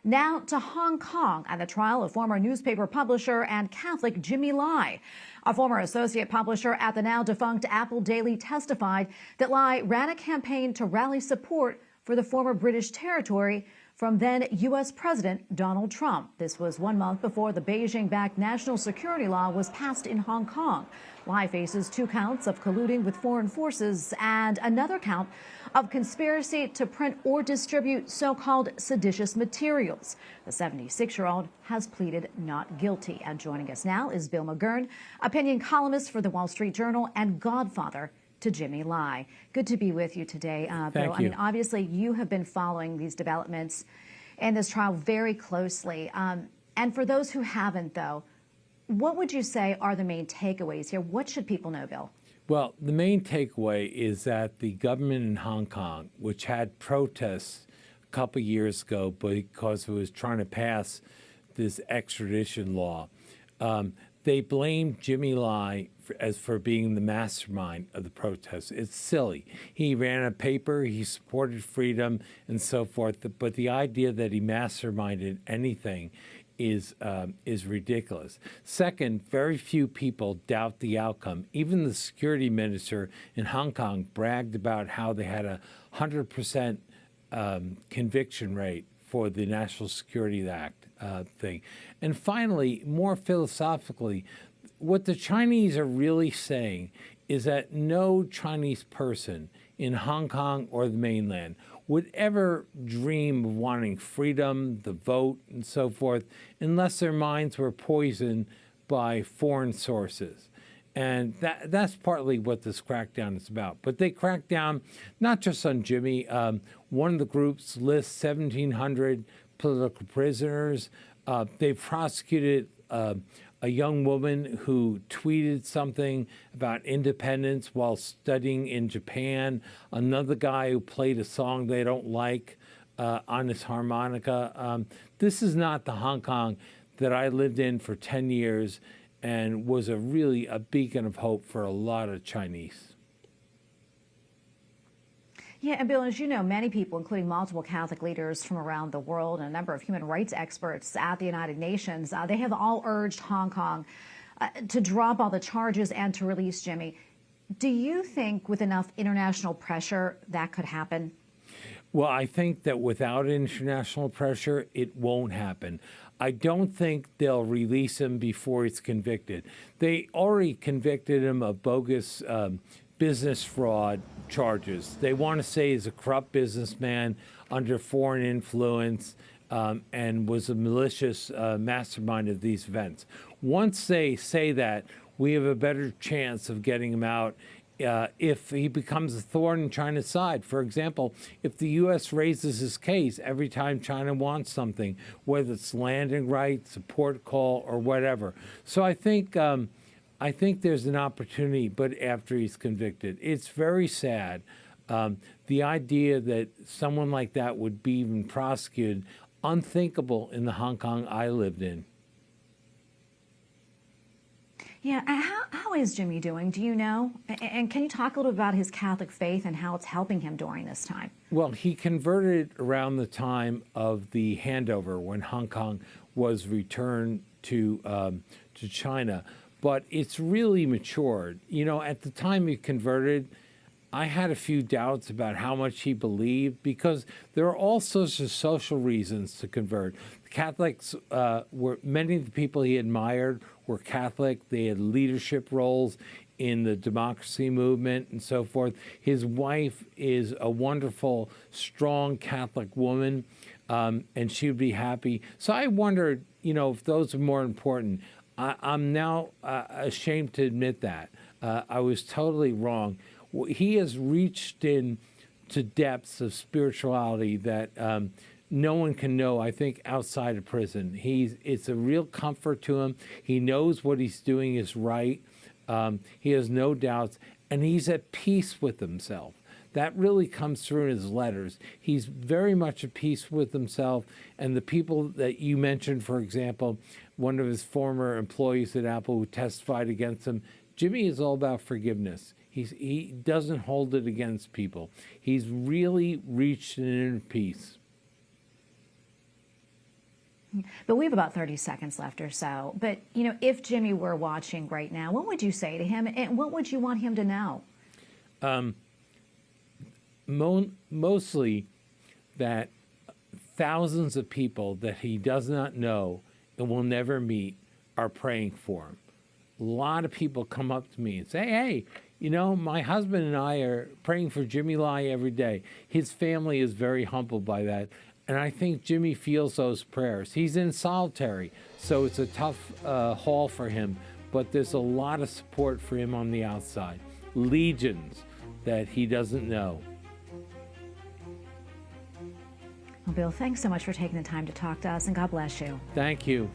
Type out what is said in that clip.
Now to Hong Kong and the trial of former newspaper publisher and Catholic Jimmy Lai. A former associate publisher at the now defunct Apple Daily testified that Lai ran a campaign to rally support for the former British territory from then U.S. President Donald Trump. This was 1 month before the Beijing-backed national security law was passed in Hong Kong. Lai faces 2 counts of colluding with foreign forces and another count of conspiracy to print or distribute so-called seditious materials. The 76-year-old has pleaded not guilty. And joining us now is Bill McGurn, opinion columnist for the Wall Street Journal and godfather to Jimmy Lai. Good to be with you today, Bill. Thank you. I mean, obviously, you have been following these developments in this trial very closely. And for those who haven't, though, what would you say are the main takeaways here? What should people know, Bill? Well, the main takeaway is that the government in Hong Kong, which had protests a couple years ago because it was trying to pass this extradition law, they blamed Jimmy Lai for being the mastermind of the protests. It's silly. He ran a paper, he supported freedom and so forth, but the idea that he masterminded anything is ridiculous. Second, very few people doubt the outcome. Even the security minister in Hong Kong bragged about how they had a 100% conviction rate for the National Security Act thing. And finally, more philosophically, what the Chinese are really saying is that no Chinese person in Hong Kong or the mainland would ever dream of wanting freedom, the vote, and so forth, unless their minds were poisoned by foreign sources. And that's partly what this crackdown is about. But they cracked down not just on Jimmy. One of the groups lists 1,700 political prisoners. They prosecuted a young woman who tweeted something about independence while studying in Japan, another guy who played a song they don't like on his harmonica. This is not the Hong Kong that I lived in for 10 years and was really a beacon of hope for a lot of Chinese. Yeah, and Bill, as you know, many people, including multiple Catholic leaders from around the world and a number of human rights experts at the United Nations, they have all urged Hong Kong to drop all the charges and to release Jimmy. Do you think with enough international pressure that could happen? Well, I think that without international pressure, it won't happen. I don't think they'll release him before he's convicted. They already convicted him of bogus business fraud charges. They want to say he's a corrupt businessman under foreign influence and was a malicious mastermind of these events. Once they say that, we have a better chance of getting him out if he becomes a thorn in China's side. For example, if the U.S. raises his case every time China wants something, whether it's landing rights, a port call, or whatever. So I think there's an opportunity, but after he's convicted. It's very sad. The idea that someone like that would be even prosecuted, unthinkable in the Hong Kong I lived in. Yeah, how is Jimmy doing? Do you know? And can you talk a little about his Catholic faith and how it's helping him during this time? Well, he converted around the time of the handover when Hong Kong was returned to China. But it's really matured. You know, at the time he converted, I had a few doubts about how much he believed because there are all sorts of social reasons to convert. The Catholics many of the people he admired were Catholic. They had leadership roles in the democracy movement and so forth. His wife is a wonderful, strong Catholic woman, and she would be happy. So I wondered, you know, if those are more important. I'm now ashamed to admit that. I was totally wrong. He has reached into depths of spirituality that no one can know, I think, outside of prison. It's a real comfort to him. He knows what he's doing is right. He has no doubts, and he's at peace with himself. That really comes through in his letters. He's very much at peace with himself, and the people that you mentioned, for example, one of his former employees at Apple who testified against him, Jimmy is all about forgiveness. He doesn't hold it against people. He's really reached an inner peace. But we have about 30 seconds left or so. But, you know, if Jimmy were watching right now, what would you say to him, and what would you want him to know? Mostly that thousands of people that he does not know and will never meet are praying for him. A lot of people come up to me and say, hey, you know, my husband and I are praying for Jimmy Lai every day. His family is very humbled by that. And I think Jimmy feels those prayers. He's in solitary, so it's a tough haul for him, but there's a lot of support for him on the outside. Legions that he doesn't know. Well, Bill, thanks so much for taking the time to talk to us, and God bless you. Thank you.